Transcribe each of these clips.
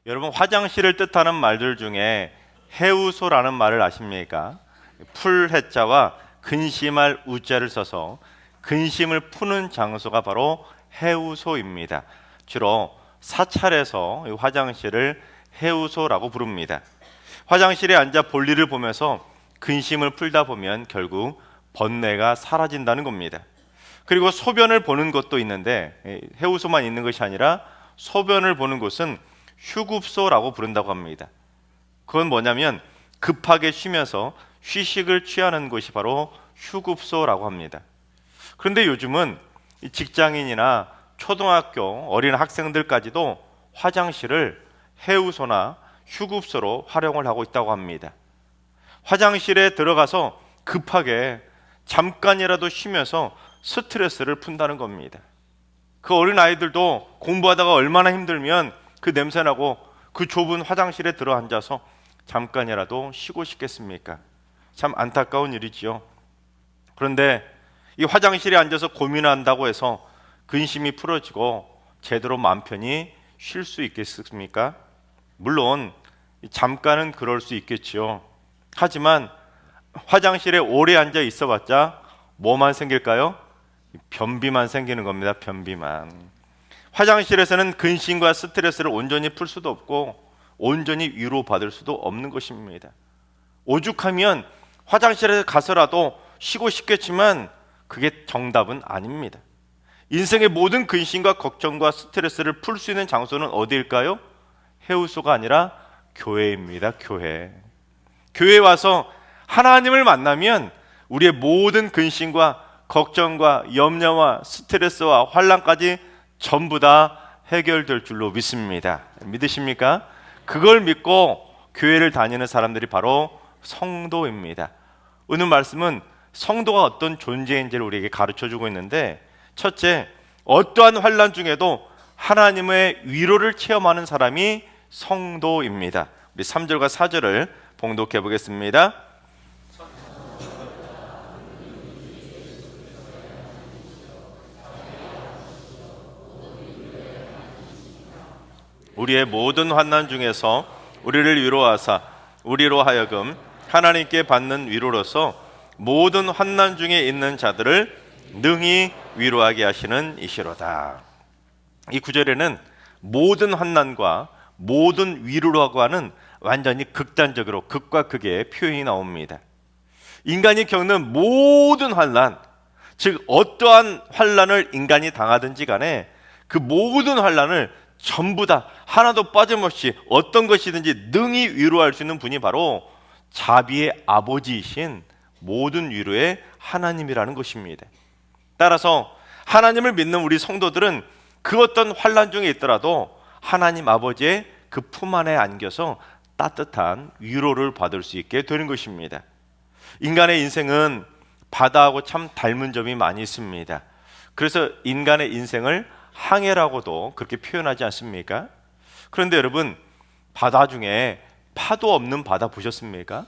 여러분, 화장실을 뜻하는 말들 중에 해우소라는 말을 아십니까? 풀 해자와 근심할 우자를 써서 근심을 푸는 장소가 바로 해우소입니다. 주로 사찰에서 이 화장실을 해우소라고 부릅니다. 화장실에 앉아 볼일을 보면서 근심을 풀다 보면 결국 번뇌가 사라진다는 겁니다. 그리고 소변을 보는 것도 있는데, 해우소만 있는 것이 아니라 소변을 보는 곳은 휴급소라고 부른다고 합니다. 그건 뭐냐면 급하게 쉬면서 휴식을 취하는 곳이 바로 휴급소라고 합니다. 그런데 요즘은 직장인이나 초등학교 어린 학생들까지도 화장실을 해우소나 휴급소로 활용을 하고 있다고 합니다. 화장실에 들어가서 급하게 잠깐이라도 쉬면서 스트레스를 푼다는 겁니다. 그 어린 아이들도 공부하다가 얼마나 힘들면 그 냄새나고 그 좁은 화장실에 들어 앉아서 잠깐이라도 쉬고 싶겠습니까? 참 안타까운 일이지요. 그런데 이 화장실에 앉아서 고민한다고 해서 근심이 풀어지고 제대로 마음 편히 쉴 수 있겠습니까? 물론 잠깐은 그럴 수 있겠지요. 하지만 화장실에 오래 앉아 있어봤자 뭐만 생길까요? 변비만 생기는 겁니다. 변비만. 화장실에서는 근심과 스트레스를 온전히 풀 수도 없고 온전히 위로받을 수도 없는 것입니다. 오죽하면 화장실에 가서라도 쉬고 싶겠지만 그게 정답은 아닙니다. 인생의 모든 근심과 걱정과 스트레스를 풀 수 있는 장소는 어디일까요? 해우소가 아니라 교회입니다. 교회. 교회에 와서 하나님을 만나면 우리의 모든 근심과 걱정과 염려와 스트레스와 환난까지 전부 다 해결될 줄로 믿습니다. 믿으십니까? 그걸 믿고 교회를 다니는 사람들이 바로 성도입니다. 오늘 말씀은 성도가 어떤 존재인지를 우리에게 가르쳐주고 있는데, 첫째, 어떠한 환난 중에도 하나님의 위로를 체험하는 사람이 성도입니다. 우리 3절과 4절을 봉독해 보겠습니다. 우리의 모든 환난 중에서 우리를 위로하사 우리로 하여금 하나님께 받는 위로로서 모든 환난 중에 있는 자들을 능히 위로하게 하시는 이시로다. 이 구절에는 모든 환난과 모든 위로라고 하는 완전히 극단적으로 극과 극의 표현이 나옵니다. 인간이 겪는 모든 환난, 즉 어떠한 환난을 인간이 당하든지 간에 그 모든 환난을 전부 다 하나도 빠짐없이 어떤 것이든지 능히 위로할 수 있는 분이 바로 자비의 아버지이신 모든 위로의 하나님이라는 것입니다. 따라서 하나님을 믿는 우리 성도들은 그 어떤 환난 중에 있더라도 하나님 아버지의 그 품 안에 안겨서 따뜻한 위로를 받을 수 있게 되는 것입니다. 인간의 인생은 바다하고 참 닮은 점이 많이 있습니다. 그래서 인간의 인생을 항해라고도 그렇게 표현하지 않습니까? 그런데 여러분, 바다 중에 파도 없는 바다 보셨습니까?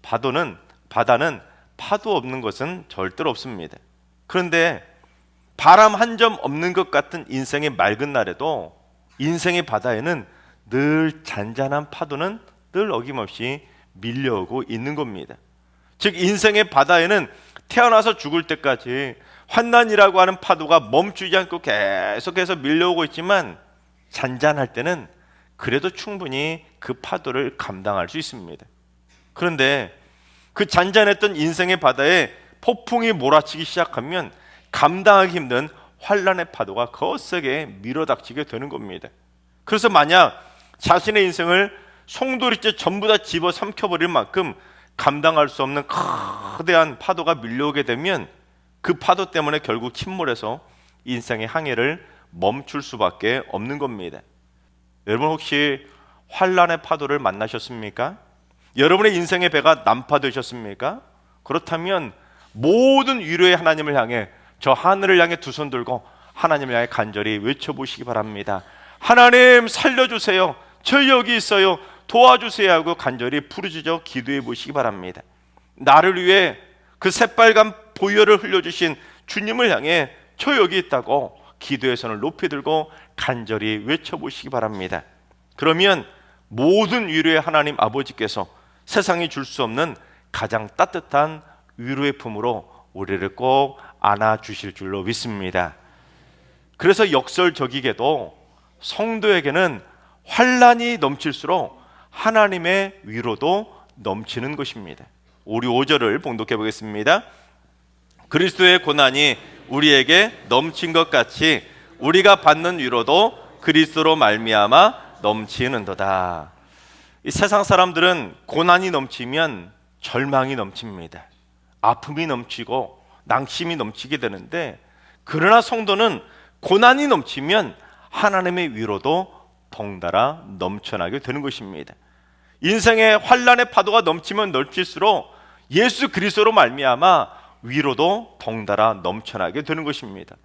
바다는 파도 없는 것은 절대로 없습니다. 그런데 바람 한 점 없는 것 같은 인생의 맑은 날에도 인생의 바다에는 늘 잔잔한 파도는 늘 어김없이 밀려오고 있는 겁니다. 즉 인생의 바다에는 태어나서 죽을 때까지 환난이라고 하는 파도가 멈추지 않고 계속해서 밀려오고 있지만, 잔잔할 때는 그래도 충분히 그 파도를 감당할 수 있습니다. 그런데 그 잔잔했던 인생의 바다에 폭풍이 몰아치기 시작하면 감당하기 힘든 환난의 파도가 거세게 밀어닥치게 되는 겁니다. 그래서 만약 자신의 인생을 송두리째 전부 다 집어삼켜버릴 만큼 감당할 수 없는 거대한 파도가 밀려오게 되면 그 파도 때문에 결국 침몰해서 인생의 항해를 멈출 수밖에 없는 겁니다. 여러분, 혹시 환난의 파도를 만나셨습니까? 여러분의 인생의 배가 난파되셨습니까? 그렇다면 모든 위로의 하나님을 향해, 저 하늘을 향해 두 손 들고 하나님을 향해 간절히 외쳐보시기 바랍니다. 하나님 살려주세요. 저 여기 있어요. 도와주세요 하고 간절히 부르짖어 기도해 보시기 바랍니다. 나를 위해 그 새빨간 보혈을 흘려주신 주님을 향해 저 여기 있다고 기도의 손을 높이 들고 간절히 외쳐보시기 바랍니다. 그러면 모든 위로의 하나님 아버지께서 세상이 줄 수 없는 가장 따뜻한 위로의 품으로 우리를 꼭 안아주실 줄로 믿습니다. 그래서 역설적이게도 성도에게는 환난이 넘칠수록 하나님의 위로도 넘치는 것입니다. 우리 5절을 봉독해 보겠습니다. 그리스도의 고난이 우리에게 넘친 것 같이 우리가 받는 위로도 그리스도로 말미암아 넘치는도다. 이 세상 사람들은 고난이 넘치면 절망이 넘칩니다. 아픔이 넘치고 낭심이 넘치게 되는데, 그러나 성도는 고난이 넘치면 하나님의 위로도 덩달아 넘쳐나게 되는 것입니다. 인생의 환난의 파도가 넘치면 넘칠수록 예수 그리스도로 말미암아 위로도 덩달아 넘쳐나게 되는 것입니다.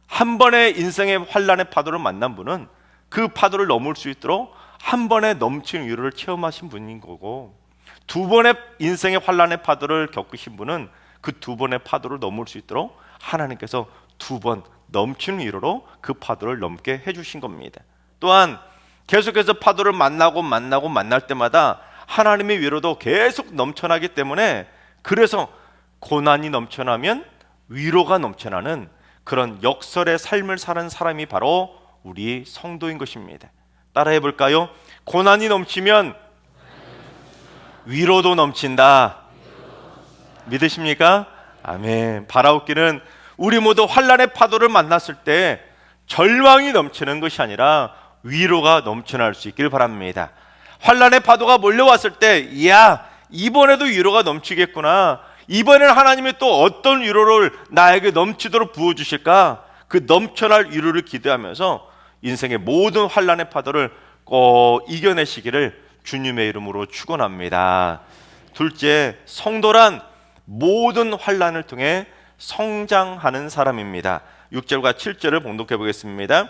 한 번의 인생의 환난의 파도를 만난 분은 그 파도를 넘을 수 있도록 한 번에 넘치는 위로를 체험하신 분인 거고, 두 번의 인생의 환난의 파도를 겪으신 분은 그 두 번의 파도를 넘을 수 있도록 하나님께서 두 번 넘치는 위로로 그 파도를 넘게 해주신 겁니다. 또한 계속해서 파도를 만날 때마다 하나님의 위로도 계속 넘쳐나기 때문에, 그래서 고난이 넘쳐나면 위로가 넘쳐나는 그런 역설의 삶을 사는 사람이 바로 우리 성도인 것입니다. 따라해 볼까요? 고난이 넘치면 위로도 넘친다. 믿으십니까? 아멘. 바라옵기는 우리 모두 환난의 파도를 만났을 때 절망이 넘치는 것이 아니라 위로가 넘쳐날 수 있길 바랍니다. 환난의 파도가 몰려왔을 때, 이야, 이번에도 위로가 넘치겠구나, 이번에는 하나님이 또 어떤 위로를 나에게 넘치도록 부어주실까, 그 넘쳐날 위로를 기대하면서 인생의 모든 환난의 파도를 꼭 이겨내시기를 주님의 이름으로 축원합니다. 둘째, 성도란 모든 환난을 통해 성장하는 사람입니다. 6절과 7절을 봉독해 보겠습니다.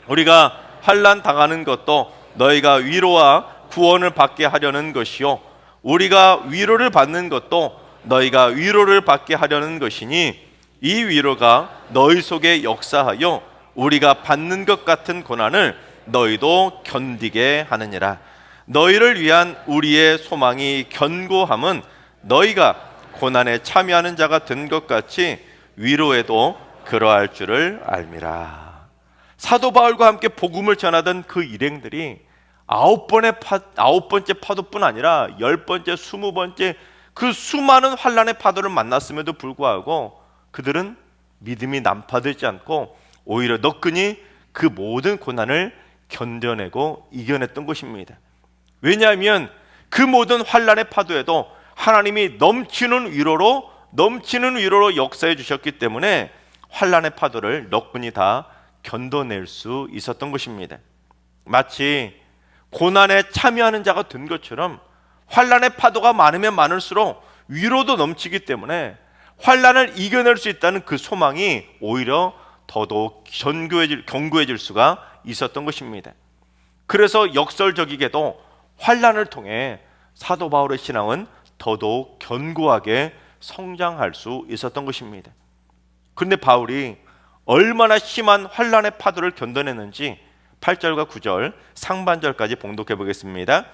우리가 환난 당하는 것도 너희가 위로와 구원을 받게 하려는 것이요, 우리가 위로를 받는 것도 너희가 위로를 받게 하려는 것이니, 이 위로가 너희 속에 역사하여 우리가 받는 것 같은 고난을 너희도 견디게 하느니라. 너희를 위한 우리의 소망이 견고함은 너희가 고난에 참여하는 자가 된 것 같이 위로에도 그러할 줄을 알미라. 사도 바울과 함께 복음을 전하던 그 일행들이 아홉 번째 파도뿐 아니라 10번째, 20번째 그 수많은 환난의 파도를 만났음에도 불구하고 그들은 믿음이 난파되지 않고 오히려 너끈히 그 모든 고난을 견뎌내고 이겨냈던 것입니다. 왜냐하면 그 모든 환난의 파도에도 하나님이 넘치는 위로로 역사해 주셨기 때문에 환난의 파도를 너끈히 다 견뎌낼 수 있었던 것입니다. 마치 고난에 참여하는 자가 된 것처럼 환난의 파도가 많으면 많을수록 위로도 넘치기 때문에 환난을 이겨낼 수 있다는 그 소망이 오히려 더더욱 견고해질 수가 있었던 것입니다. 그래서 역설적이게도 환난을 통해 사도 바울의 신앙은 더더욱 견고하게 성장할 수 있었던 것입니다. 그런데 바울이 얼마나 심한 환난의 파도를 견뎌냈는지 8절과 9절 상반절까지 봉독해 보겠습니다.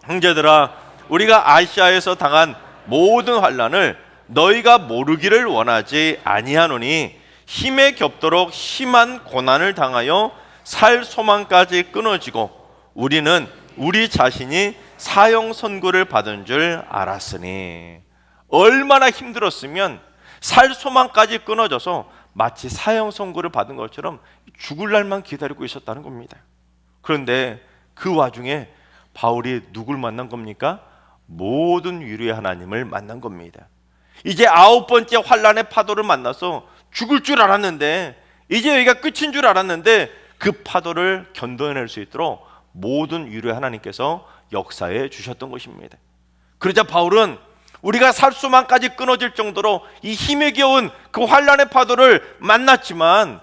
형제들아, 우리가 아시아에서 당한 모든 환난을 너희가 모르기를 원하지 아니하노니, 힘에 겹도록 심한 고난을 당하여 살 소망까지 끊어지고 우리는 우리 자신이 사형 선고를 받은 줄 알았으니. 얼마나 힘들었으면 살 소망까지 끊어져서 마치 사형 선고를 받은 것처럼 죽을 날만 기다리고 있었다는 겁니다. 그런데 그 와중에 바울이 누굴 만난 겁니까? 모든 위로의 하나님을 만난 겁니다. 이제 9번째 환난의 파도를 만나서 죽을 줄 알았는데, 이제 여기가 끝인 줄 알았는데, 그 파도를 견뎌낼 수 있도록 모든 위로의 하나님께서 역사해 주셨던 것입니다. 그러자 바울은 우리가 살 수만까지 끊어질 정도로 이 힘에 겨운 그 환난의 파도를 만났지만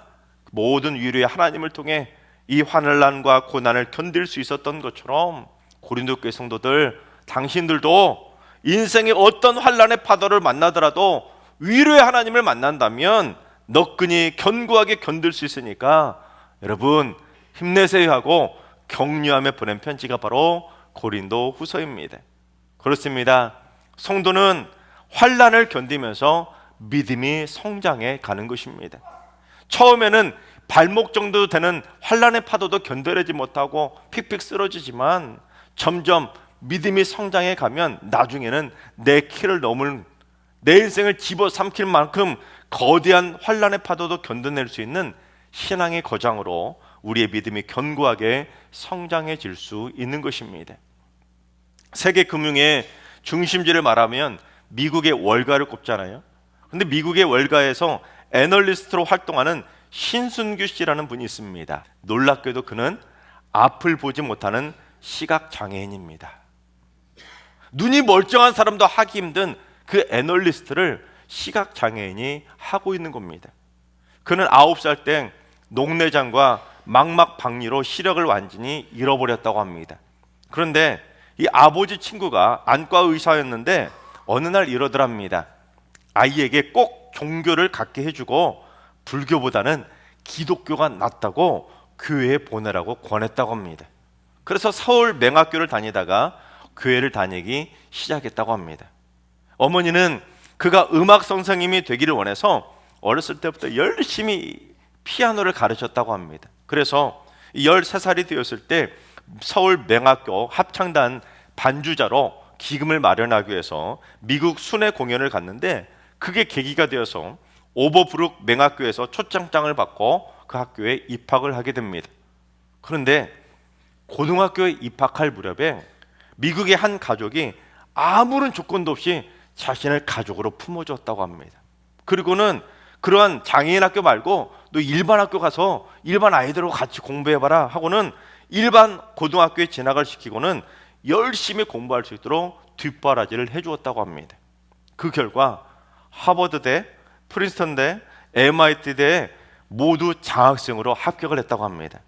모든 위로의 하나님을 통해 이 환난과 고난을 견딜 수 있었던 것처럼 고린도 교회 성도들, 당신들도 인생의 어떤 환난의 파도를 만나더라도 위로의 하나님을 만난다면 너끈히 견고하게 견딜 수 있으니까 여러분 힘내세요 하고 격려하며 보낸 편지가 바로 고린도 후서입니다. 그렇습니다. 성도는 환난을 견디면서 믿음이 성장해 가는 것입니다. 처음에는 발목 정도 되는 환난의 파도도 견뎌내지 못하고 픽픽 쓰러지지만 점점 믿음이 성장해 가면 나중에는 내 키를 넘을, 내 인생을 집어삼킬 만큼 거대한 환난의 파도도 견뎌낼 수 있는 신앙의 거장으로 우리의 믿음이 견고하게 성장해질 수 있는 것입니다. 세계 금융의 중심지를 말하면 미국의 월가를 꼽잖아요. 근데 미국의 월가에서 애널리스트로 활동하는 신순규 씨라는 분이 있습니다. 놀랍게도 그는 앞을 보지 못하는 시각장애인입니다. 눈이 멀쩡한 사람도 하기 힘든 그 애널리스트를 시각장애인이 하고 있는 겁니다. 그는 9살 때 녹내장과 망막박리로 시력을 완전히 잃어버렸다고 합니다. 그런데 이 아버지 친구가 안과 의사였는데 어느 날 이러더랍니다. 아이에게 꼭 종교를 갖게 해주고 불교보다는 기독교가 낫다고 교회에 보내라고 권했다고 합니다. 그래서 서울 맹학교를 다니다가 교회를 다니기 시작했다고 합니다. 어머니는 그가 음악 선생님이 되기를 원해서 어렸을 때부터 열심히 피아노를 가르쳤다고 합니다. 그래서 13살이 되었을 때 서울 맹학교 합창단 반주자로 기금을 마련하기 위해서 미국 순회 공연을 갔는데 그게 계기가 되어서 오버브룩 맹학교에서 초청장을 받고 그 학교에 입학을 하게 됩니다. 그런데 고등학교에 입학할 무렵에 미국의 한 가족이 아무런 조건도 없이 자신을 가족으로 품어줬다고 합니다. 그리고는 그러한 장애인 학교 말고 너 일반 학교 가서 일반 아이들하고 같이 공부해봐라 하고는 일반 고등학교에 진학을 시키고는 열심히 공부할 수 있도록 뒷바라지를 해주었다고 합니다. 그 결과 하버드대, 프린스턴대, MIT대에 모두 장학생으로 합격을 했다고 합니다.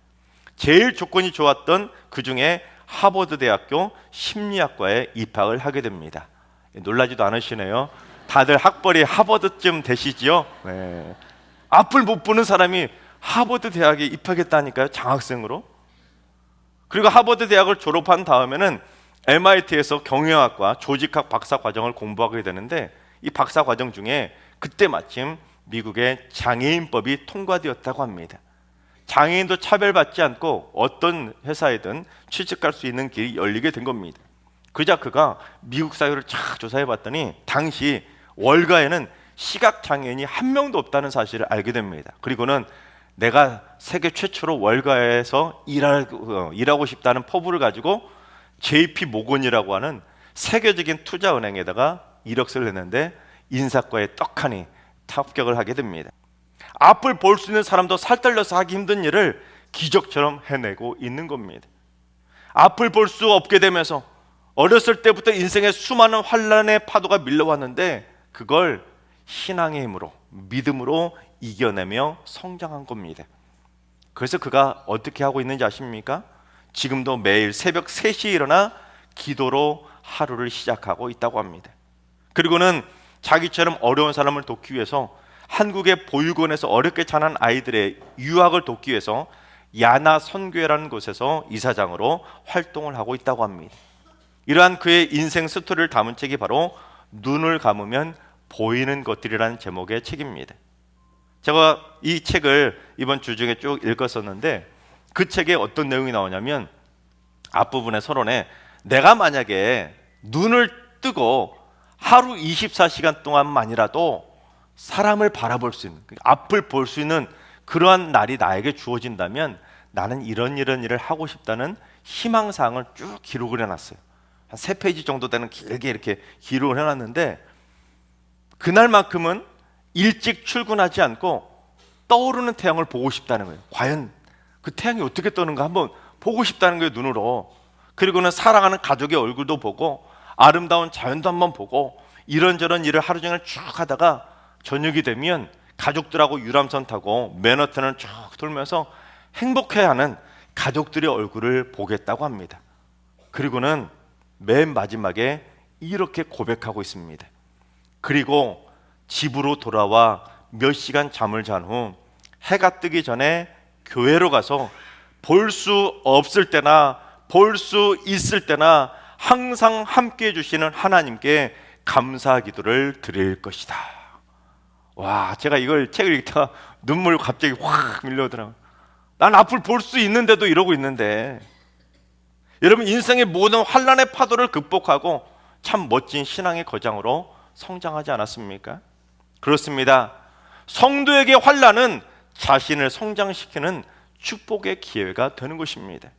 제일 조건이 좋았던 그 중에 하버드 대학교 심리학과에 입학을 하게 됩니다. 놀라지도 않으시네요. 다들 학벌이 하버드쯤 되시지요? 네. 앞을 못 보는 사람이 하버드 대학에 입학했다니까요, 장학생으로. 그리고 하버드 대학을 졸업한 다음에는 MIT에서 경영학과 조직학 박사 과정을 공부하게 되는데 이 박사 과정 중에 그때 마침 미국의 장애인법이 통과되었다고 합니다. 장애인도 차별받지 않고 어떤 회사에든 취직할 수 있는 길이 열리게 된 겁니다. 그자 그가 미국 사회를 쫙 조사해 봤더니 당시 월가에는 시각장애인이 한 명도 없다는 사실을 알게 됩니다. 그리고는 내가 세계 최초로 월가에서 일하고 싶다는 포부를 가지고 JP 모건이라고 하는 세계적인 투자은행에다가 이력서를 냈는데 인사과에 떡하니 합격을 하게 됩니다. 앞을 볼 수 있는 사람도 살떨려서 하기 힘든 일을 기적처럼 해내고 있는 겁니다. 앞을 볼 수 없게 되면서 어렸을 때부터 인생에 수많은 환난의 파도가 밀려왔는데 그걸 신앙의 힘으로, 믿음으로 이겨내며 성장한 겁니다. 그래서 그가 어떻게 하고 있는지 아십니까? 지금도 매일 새벽 3시에 일어나 기도로 하루를 시작하고 있다고 합니다. 그리고는 자기처럼 어려운 사람을 돕기 위해서 한국의 보육원에서 어렵게 자란 아이들의 유학을 돕기 위해서 야나 선교회라는 곳에서 이사장으로 활동을 하고 있다고 합니다. 이러한 그의 인생 스토리를 담은 책이 바로 눈을 감으면 보이는 것들이라는 제목의 책입니다. 제가 이 책을 이번 주 중에 쭉 읽었었는데 그 책에 어떤 내용이 나오냐면 앞부분의 서론에 내가 만약에 눈을 뜨고 하루 24시간 동안만이라도 사람을 바라볼 수 있는, 앞을 볼 수 있는 그러한 날이 나에게 주어진다면 나는 이런 일을 하고 싶다는 희망사항을 쭉 기록을 해놨어요. 한 3페이지 정도 되는 길게 이렇게 기록을 해놨는데 그날만큼은 일찍 출근하지 않고 떠오르는 태양을 보고 싶다는 거예요. 과연 그 태양이 어떻게 떠는가 한번 보고 싶다는 거예요, 눈으로. 그리고는 사랑하는 가족의 얼굴도 보고 아름다운 자연도 한번 보고 이런저런 일을 하루 종일 쭉 하다가 저녁이 되면 가족들하고 유람선 타고 맨하탄을 쭉 돌면서 행복해하는 가족들의 얼굴을 보겠다고 합니다. 그리고는 맨 마지막에 이렇게 고백하고 있습니다. 그리고 집으로 돌아와 몇 시간 잠을 잔 후 해가 뜨기 전에 교회로 가서 볼 수 없을 때나 볼 수 있을 때나 항상 함께 해주시는 하나님께 감사 기도를 드릴 것이다. 와, 제가 이걸 책을 읽다가 눈물 갑자기 확 밀려오더라고요. 난 앞을 볼 수 있는데도 이러고 있는데, 여러분, 인생의 모든 환난의 파도를 극복하고 참 멋진 신앙의 거장으로 성장하지 않았습니까? 그렇습니다. 성도에게 환난은 자신을 성장시키는 축복의 기회가 되는 것입니다.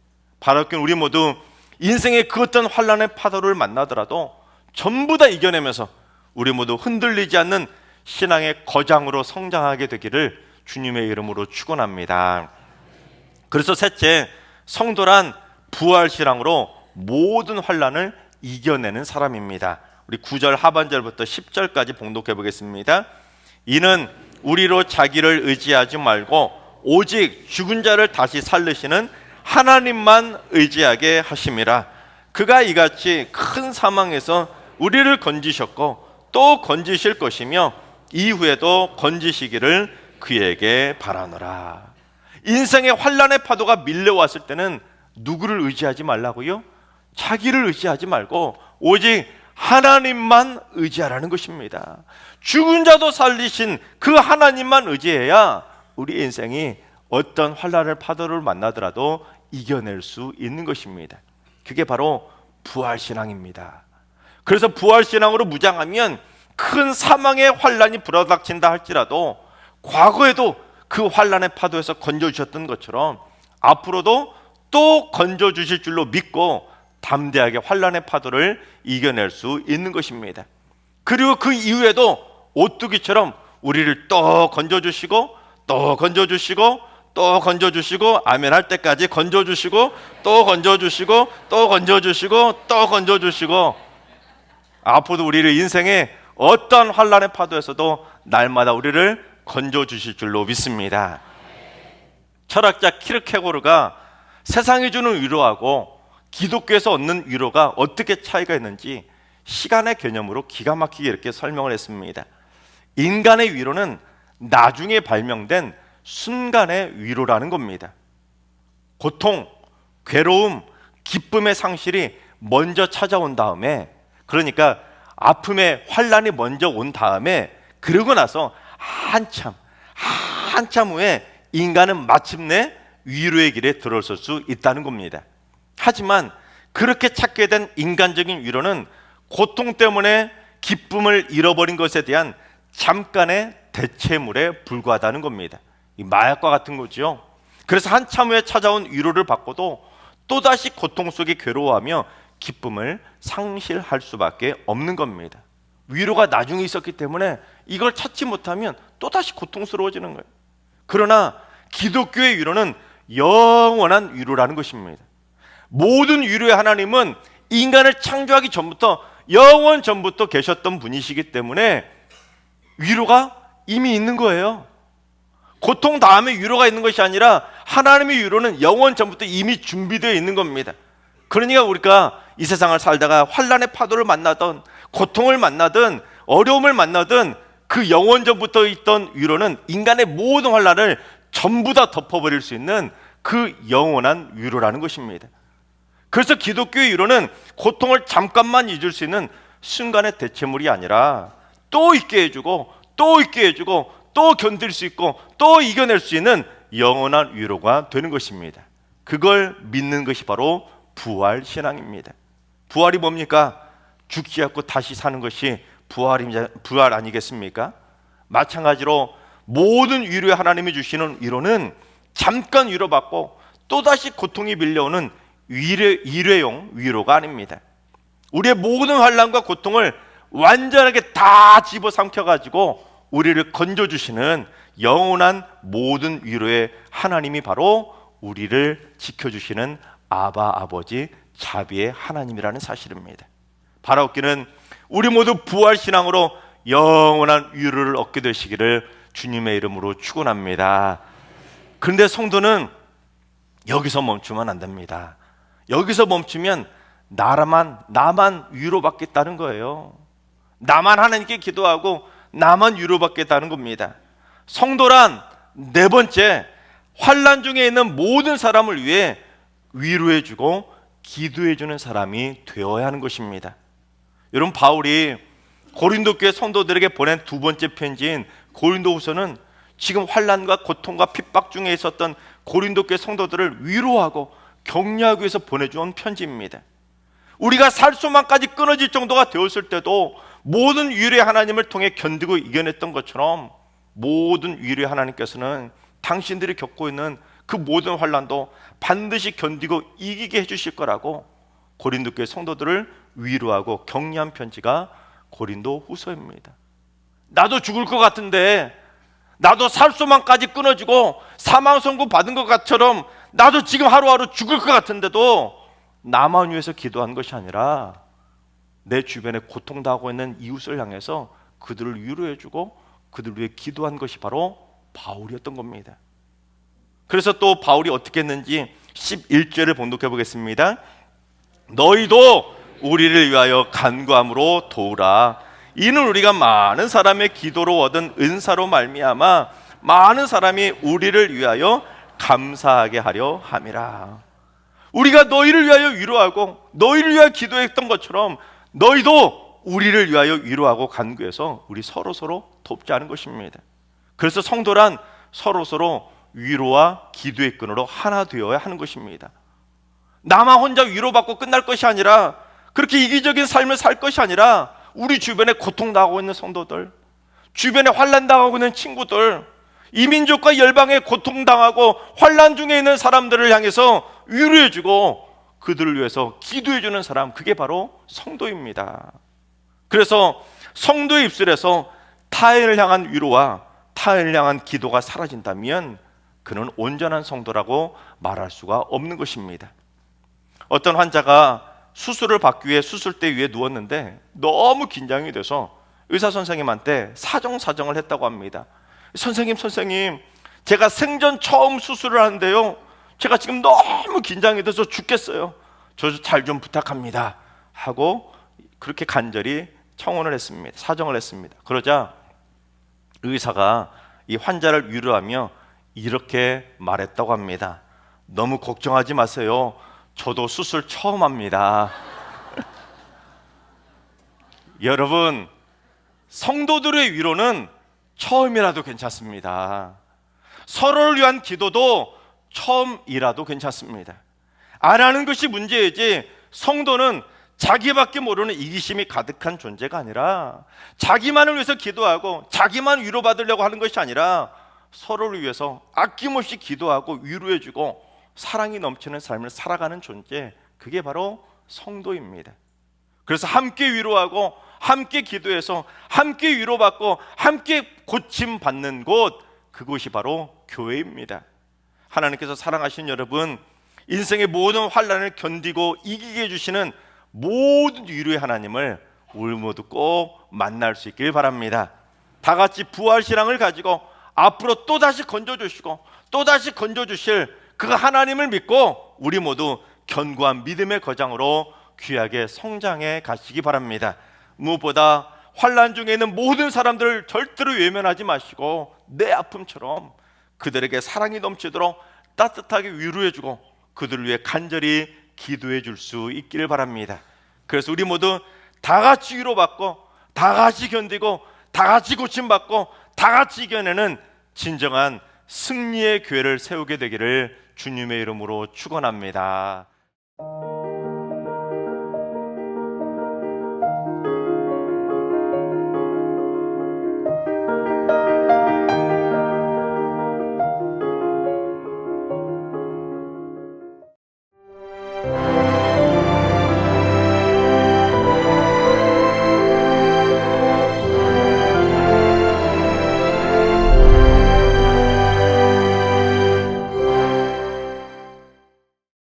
바라옵기는 우리 모두 인생의 그 어떤 환난의 파도를 만나더라도 전부 다 이겨내면서 우리 모두 흔들리지 않는 신앙의 거장으로 성장하게 되기를 주님의 이름으로 축원합니다. 그래서 셋째, 성도란 부활신앙으로 모든 환난을 이겨내는 사람입니다. 우리 9절 하반절부터 10절까지 봉독해 보겠습니다. 이는 우리로 자기를 의지하지 말고 오직 죽은 자를 다시 살리시는 하나님만 의지하게 하심이라. 그가 이같이 큰 사망에서 우리를 건지셨고 또 건지실 것이며 이후에도 건지시기를 그에게 바라노라. 인생의 환난의 파도가 밀려왔을 때는 누구를 의지하지 말라고요? 자기를 의지하지 말고 오직 하나님만 의지하라는 것입니다. 죽은 자도 살리신 그 하나님만 의지해야 우리 인생이 어떤 환난의 파도를 만나더라도 이겨낼 수 있는 것입니다. 그게 바로 부활신앙입니다. 그래서 부활신앙으로 무장하면 큰 사망의 환난이 불어닥친다 할지라도 과거에도 그 환난의 파도에서 건져주셨던 것처럼 앞으로도 또 건져주실 줄로 믿고 담대하게 환난의 파도를 이겨낼 수 있는 것입니다. 그리고 그 이후에도 오뚜기처럼 우리를 또 건져주시고 또 건져주시고 또 건져주시고 아멘 할 때까지 건져주시고 또 건져주시고 또 건져주시고 또 건져주시고 앞으로도 우리를 인생의 어떤 환난의 파도에서도 날마다 우리를 건져주실 줄로 믿습니다. 철학자 키르케고르가 세상이 주는 위로하고 기독교에서 얻는 위로가 어떻게 차이가 있는지 시간의 개념으로 기가 막히게 이렇게 설명을 했습니다. 인간의 위로는 나중에 발명된 순간의 위로라는 겁니다. 고통, 괴로움, 기쁨의 상실이 먼저 찾아온 다음에, 그러니까 아픔의 환난이 먼저 온 다음에, 그러고 나서 한참 후에 인간은 마침내 위로의 길에 들어설 수 있다는 겁니다. 하지만 그렇게 찾게 된 인간적인 위로는 고통 때문에 기쁨을 잃어버린 것에 대한 잠깐의 대체물에 불과하다는 겁니다. 이 마약과 같은 거죠. 그래서 한참 후에 찾아온 위로를 받고도 또다시 고통 속에 괴로워하며 기쁨을 상실할 수밖에 없는 겁니다. 위로가 나중에 있었기 때문에 이걸 찾지 못하면 또다시 고통스러워지는 거예요. 그러나 기독교의 위로는 영원한 위로라는 것입니다. 모든 위로의 하나님은 인간을 창조하기 전부터 영원 전부터 계셨던 분이시기 때문에 위로가 이미 있는 거예요. 고통 다음에 위로가 있는 것이 아니라 하나님의 위로는 영원 전부터 이미 준비되어 있는 겁니다. 그러니까 우리가 이 세상을 살다가 환난의 파도를 만나든 고통을 만나든 어려움을 만나든 그 영원 전부터 있던 위로는 인간의 모든 환난을 전부 다 덮어버릴 수 있는 그 영원한 위로라는 것입니다. 그래서 기독교의 위로는 고통을 잠깐만 잊을 수 있는 순간의 대체물이 아니라 또 있게 해주고 또 있게 해주고 또 견딜 수 있고 또 이겨낼 수 있는 영원한 위로가 되는 것입니다. 그걸 믿는 것이 바로 부활신앙입니다. 부활이 뭡니까? 죽지 않고 다시 사는 것이 부활 아니겠습니까? 마찬가지로 모든 위로의 하나님이 주시는 위로는 잠깐 위로받고 또다시 고통이 밀려오는 일회용 위로가 아닙니다. 우리의 모든 환난과 고통을 완전하게 다 집어삼켜가지고 우리를 건져주시는 영원한 모든 위로의 하나님이 바로 우리를 지켜주시는 아바 아버지 자비의 하나님이라는 사실입니다. 바라옵기는 우리 모두 부활신앙으로 영원한 위로를 얻게 되시기를 주님의 이름으로 축원합니다. 그런데 성도는 여기서 멈추면 안 됩니다. 여기서 멈추면 나만 위로받겠다는 거예요. 나만 하나님께 기도하고 나만 위로받겠다는 겁니다. 성도란 네 번째, 환난 중에 있는 모든 사람을 위해 위로해주고 기도해주는 사람이 되어야 하는 것입니다. 여러분, 바울이 고린도 교회 성도들에게 보낸 두 번째 편지인 고린도후서는 지금 환난과 고통과 핍박 중에 있었던 고린도 교회 성도들을 위로하고 격려하기 위해서 보내준 편지입니다. 우리가 살 수만까지 끊어질 정도가 되었을 때도 모든 위로의 하나님을 통해 견디고 이겨냈던 것처럼 모든 위로의 하나님께서는 당신들이 겪고 있는 그 모든 환난도 반드시 견디고 이기게 해주실 거라고 고린도 교회 성도들을 위로하고 격려한 편지가 고린도 후서입니다. 나도 죽을 것 같은데, 나도 살 수만까지 끊어지고 사망 선고 받은 것처럼 나도 지금 하루하루 죽을 것 같은데도 나만 위해서 기도한 것이 아니라 내 주변에 고통당하고 있는 이웃을 향해서 그들을 위로해주고 그들을 위해 기도한 것이 바로 바울이었던 겁니다. 그래서 또 바울이 어떻게 했는지 11절을 봉독해 보겠습니다. 너희도 우리를 위하여 간구함으로 도우라. 이는 우리가 많은 사람의 기도로 얻은 은사로 말미암아 많은 사람이 우리를 위하여 감사하게 하려 함이라. 우리가 너희를 위하여 위로하고 너희를 위하여 기도했던 것처럼 너희도 우리를 위하여 위로하고 간구해서 우리 서로 돕지 않은 것입니다. 그래서 성도란 서로 위로와 기도의 끈으로 하나 되어야 하는 것입니다. 나만 혼자 위로받고 끝날 것이 아니라, 그렇게 이기적인 삶을 살 것이 아니라 우리 주변에 고통당하고 있는 성도들, 주변에 환난당하고 있는 친구들, 이민족과 열방에 고통당하고 환난 중에 있는 사람들을 향해서 위로해주고 그들을 위해서 기도해주는 사람, 그게 바로 성도입니다. 그래서 성도의 입술에서 타인을 향한 위로와 타인을 향한 기도가 사라진다면 그는 온전한 성도라고 말할 수가 없는 것입니다. 어떤 환자가 수술을 받기 위해 수술대 위에 누웠는데 너무 긴장이 돼서 의사 선생님한테 사정을 했다고 합니다. 선생님, 제가 생전 처음 수술을 하는데요, 제가 지금 너무 긴장이 돼서 죽겠어요. 저 잘 좀 부탁합니다 하고 그렇게 간절히 청원을 했습니다. 사정을 했습니다. 그러자 의사가 이 환자를 위로하며 이렇게 말했다고 합니다. 너무 걱정하지 마세요. 저도 수술 처음 합니다. 여러분, 성도들의 위로는 처음이라도 괜찮습니다. 서로를 위한 기도도 처음이라도 괜찮습니다. 안 하는 것이 문제이지, 성도는 자기밖에 모르는 이기심이 가득한 존재가 아니라 자기만을 위해서 기도하고 자기만 위로받으려고 하는 것이 아니라 서로를 위해서 아낌없이 기도하고 위로해주고 사랑이 넘치는 삶을 살아가는 존재, 그게 바로 성도입니다. 그래서 함께 위로하고 함께 기도해서 함께 위로받고 함께 고침받는 곳, 그곳이 바로 교회입니다. 하나님께서 사랑하신 여러분, 인생의 모든 환난을 견디고 이기게 해주시는 모든 위로의 하나님을 우리 모두 꼭 만날 수 있길 바랍니다. 다 같이 부활신앙을 가지고 앞으로 또다시 건져주시고 또다시 건져주실 그 하나님을 믿고 우리 모두 견고한 믿음의 거장으로 귀하게 성장해 가시기 바랍니다. 무엇보다 환난 중에 있는 모든 사람들을 절대로 외면하지 마시고 내 아픔처럼 그들에게 사랑이 넘치도록 따뜻하게 위로해주고 그들을 위해 간절히 기도해 줄 수 있기를 바랍니다. 그래서 우리 모두 다 같이 위로받고 다 같이 견디고 다 같이 고침받고 다 같이 이겨내는 진정한 승리의 교회를 세우게 되기를 주님의 이름으로 축원합니다.